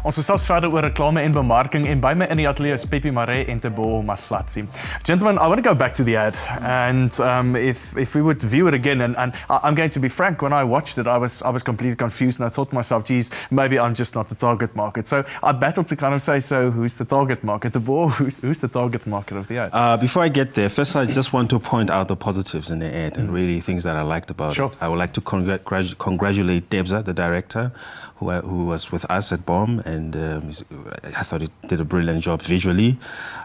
Ons gesels verder oor reklame en bemarking en by my in die ateljee is Peppie Maree en Teboho Matlatsi. Gentlemen, I want to go back to the ad and if we would view it again and I'm going to be frank, when I watched it I was completely confused and I thought to myself, geez, maybe I'm just not the target market. So I battled to kind of say, so who's the target market? Teboho, who's the target market of the ad? Before I get there, first I just want to point out the positives in the ad and really things that I liked about it. I would like to congratulate Debza, the director, who was with us at BOM, and I thought it did a brilliant job visually.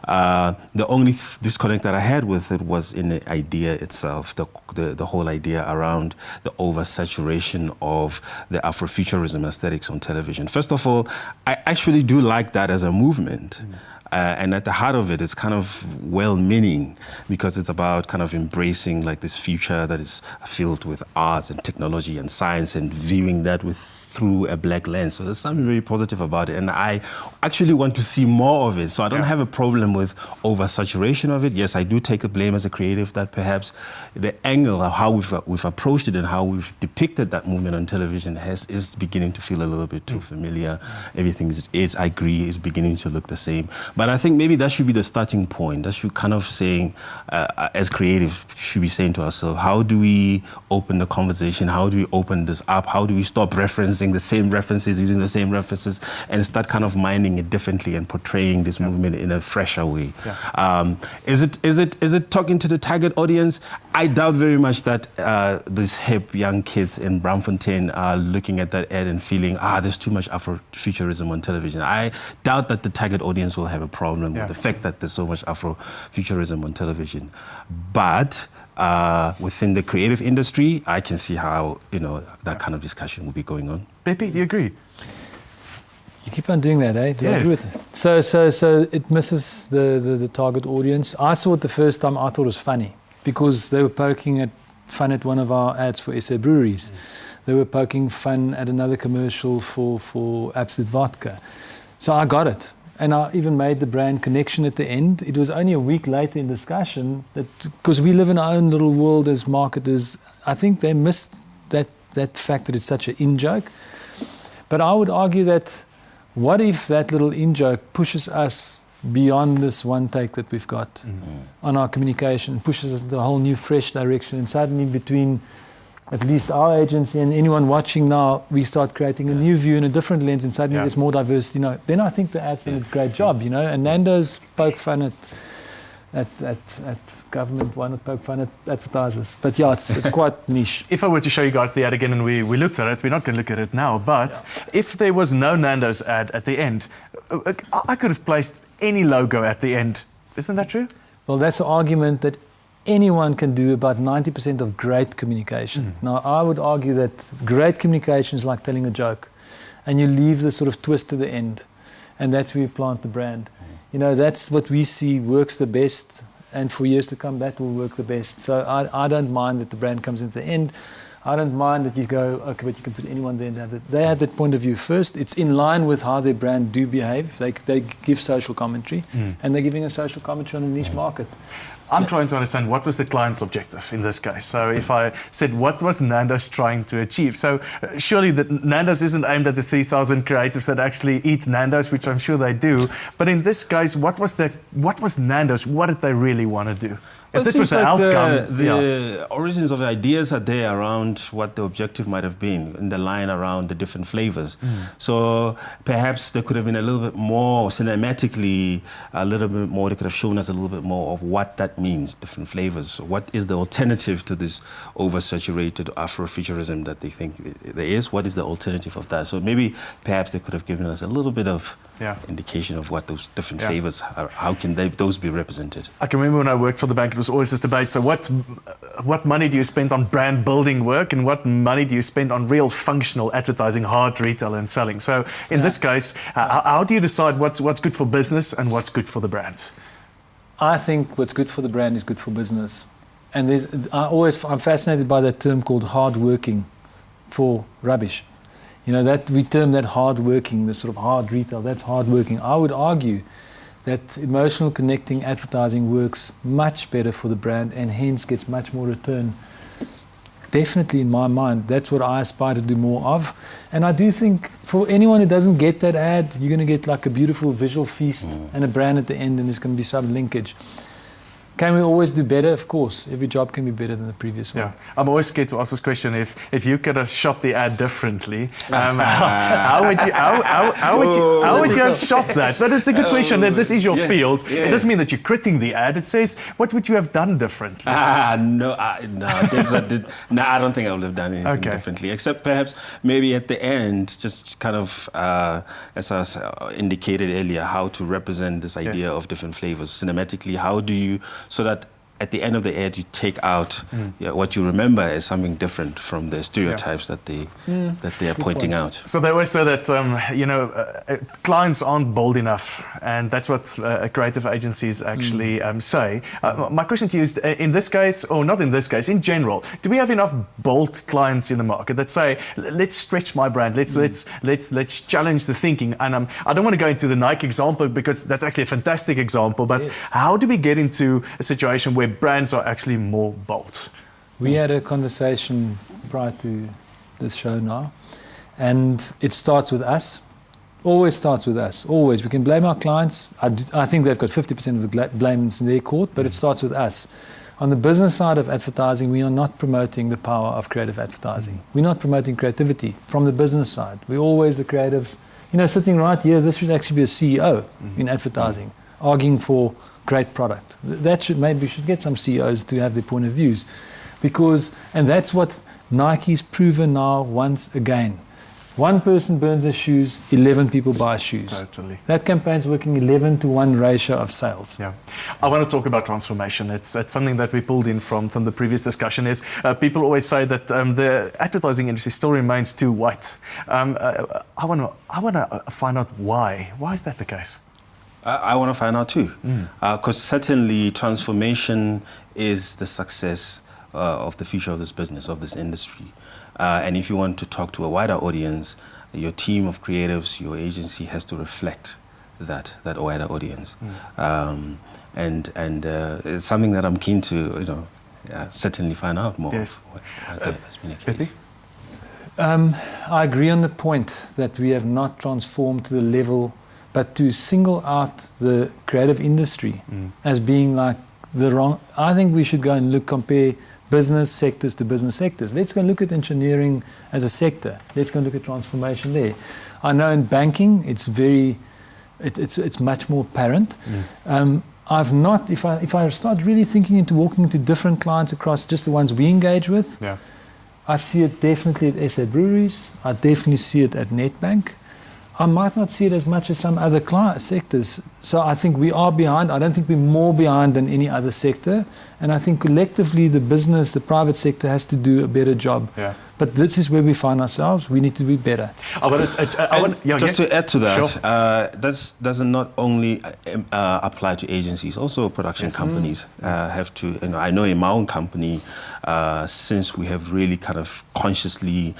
The only disconnect that I had with it was in the idea itself, the whole idea around the oversaturation of the Afrofuturism aesthetics on television. First of all, I actually do like that as a movement. And at the heart of it, it's kind of well-meaning because it's about kind of embracing like this future that is filled with arts and technology and science and viewing that through a black lens. So there's something very positive about it. And I actually want to see more of it. So I don't have a problem with oversaturation of it. Yes, I do take the blame as a creative that perhaps the angle of how we've approached it and how we've depicted that movement on television is beginning to feel a little bit too familiar. Everything I agree, is beginning to look the same. But I think maybe that should be the starting point. That should kind of saying, as creative, should be saying to ourselves, how do we open the conversation? How do we open this up? How do we stop referencing the same references, using the same references, and start kind of mining it differently and portraying this movement in a fresher way? Is it talking to the target audience? I doubt very much that these hip young kids in Braamfontein are looking at that ad and feeling, there's too much Afrofuturism on television. I doubt that the target audience will have a problem with the fact that there's so much Afrofuturism on television. But within the creative industry, I can see how that kind of discussion will be going on. Peppie, do you agree? You keep on doing that, eh? Do you agree with it? So it misses the target audience. I saw it the first time, I thought it was funny because they were poking fun at one of our ads for SA Breweries. They were poking fun at another commercial for Absolute Vodka. So I got it. And I even made the brand connection at the end. It was only a week later in discussion that, because we live in our own little world as marketers, I think they missed that fact that it's such an in-joke. But I would argue that what if that little in-joke pushes us beyond this one take that we've got on our communication, pushes us into a whole new fresh direction, and suddenly between at least our agency and anyone watching now, we start creating a new view in a different lens, and suddenly there's more diversity. Then I think the ads did a great job, And Nando's poke fun at government, why not poke fun at advertisers? But yeah, it's quite niche. If I were to show you guys the ad again and we looked at it, we're not going to look at it now, but if there was no Nando's ad at the end, I could have placed any logo at the end. Isn't that true? Well, that's an argument that anyone can do about 90% of great communication. Now, I would argue that great communication is like telling a joke, and you leave the sort of twist to the end, and that's where you plant the brand. That's what we see works the best, and for years to come, that will work the best. So I don't mind that the brand comes in at the end. I don't mind that you go, okay, but you can put anyone there and have it. They have that point of view first. It's in line with how their brand do behave. They give social commentary, and they're giving a social commentary on a niche market. I'm trying to understand what was the client's objective in this case. So if I said, what was Nando's trying to achieve? So surely Nando's isn't aimed at the 3,000 creatives that actually eat Nando's, which I'm sure they do. But in this case, what was Nando's? What did they really want to do? If this was the outcome, the origins of the ideas are there around what the objective might have been in the line around the different flavors. So perhaps there could have been a little bit more cinematically, a little bit more, they could have shown us a little bit more of what that means, different flavors. What is the alternative to this oversaturated Afrofuturism that they think there is? What is the alternative of that? So maybe perhaps they could have given us a little bit of indication of what those different flavors are. How can those be represented? I can remember when I worked for the bank, it was always this debate. So what money do you spend on brand building work, and what money do you spend on real functional advertising, hard retail and selling? So in this case, how do you decide what's good for business and what's good for the brand? I think what's good for the brand is good for business. And I'm fascinated by that term called hard working for rubbish. That we term that hard working, the sort of hard retail, that's hard working. I would argue that emotional connecting advertising works much better for the brand and hence gets much more return definitely in my mind, that's what I aspire to do more of. And I do think for anyone who doesn't get that ad, you're going to get like a beautiful visual feast and a brand at the end, and there's going to be some linkage. Can we always do better? Of course. Every job can be better than the previous one. Yeah, I'm always scared to ask this question. If you could have shot the ad differently, how would you have shot that? But it's a good question. This is your field. It doesn't mean that you're critiquing the ad. It says, what would you have done differently? No, I don't think I would have done anything differently, except perhaps maybe at the end, just kind of, as I indicated earlier, how to represent this idea of different flavors cinematically. How do you, so that at the end of the ad, you take out what you remember as something different from the stereotypes that they are pointing out. So they always say that clients aren't bold enough, and that's what creative agencies actually say. My question to you is, in this case, or not in this case, in general, do we have enough bold clients in the market that say, let's stretch my brand, let's challenge the thinking? And I don't want to go into the Nike example because that's actually a fantastic example, but how do we get into a situation where brands are actually more bold? We had a conversation prior to this show now, and it starts with us. Always starts with us. Always. We can blame our clients. I think they've got 50% of the blame in their court, but it starts with us. On the business side of advertising, we are not promoting the power of creative advertising. We're not promoting creativity from the business side. We're always the creatives. Sitting right here, this should actually be a CEO in advertising, arguing for great product. Maybe we should get some CEOs to have their point of views, and that's what Nike's proven now once again. One person burns their shoes, 11 people buy shoes. Totally. That campaign's working 11-to-1 ratio of sales. Yeah, I want to talk about transformation. It's something that we pulled in from the previous discussion. Is people always say that the advertising industry still remains too white. I want to find out why. Why is that the case? I want to find out too, because certainly transformation is the success of the future of this business, of this industry. And if you want to talk to a wider audience, your team of creatives, your agency has to reflect that wider audience. And it's something that I'm keen to, certainly find out more. Yes. That's been the case. I agree on the point that we have not transformed to the level, but to single out the creative industry as being like the wrong. I think we should go and compare business sectors to business sectors. Let's go and look at engineering as a sector. Let's go and look at transformation there. I know in banking it's much more apparent. If I start really thinking into walking into different clients across just the ones we engage with, I see it definitely at SA Breweries. I definitely see it at Nedbank. I might not see it as much as some other sectors. So I think we are behind. I don't think we're more behind than any other sector. And I think collectively the private sector has to do a better job. Yeah. But this is where we find ourselves. We need to be better. To add to that, that doesn't not only apply to agencies, also production companies have to. I know in my own company, since we have really kind of consciously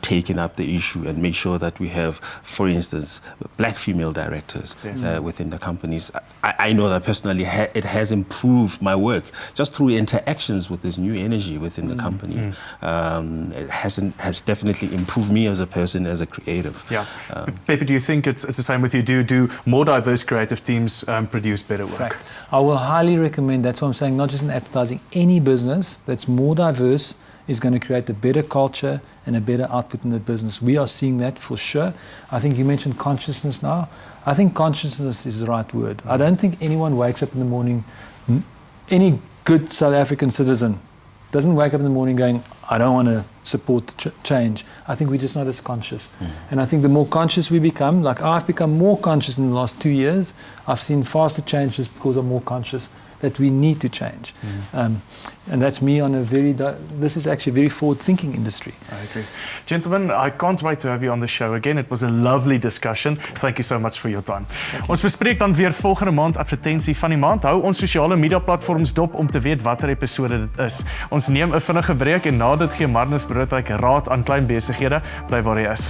taken up the issue and make sure that we have, for instance, black female directors within the companies. I know that personally it has improved my work just through interactions with this new energy within the company. It has definitely improved me as a person, as a creative. Yeah. Pepe, do you think it's the same with you? Do more diverse creative teams produce better work? Fact. I will highly recommend, that's what I'm saying, not just in advertising, any business that's more diverse is going to create a better culture and a better output in the business. We are seeing that for sure. I think you mentioned consciousness now. I think consciousness is the right word. I don't think anyone wakes up in the morning, any good South African citizen doesn't wake up in the morning going, I don't want to support change. I think we're just not as conscious. And I think the more conscious we become, like I've become more conscious in the last 2 years, I've seen faster changes because I'm more conscious that we need to change. And that's me on this is actually a very forward-thinking industry. I agree. Gentlemen, I can't wait to have you on the show again. It was a lovely discussion. Thank you so much for your time. Ons bespreek dan weer volgende maand advertensie van die maand. Hou ons sosiale media platforms dop om te weet watter episode dit is. Ons neem 'n vinnige breek en na dit gee Marnus Broodwyk raad aan klein besighede. Bly waar jy is.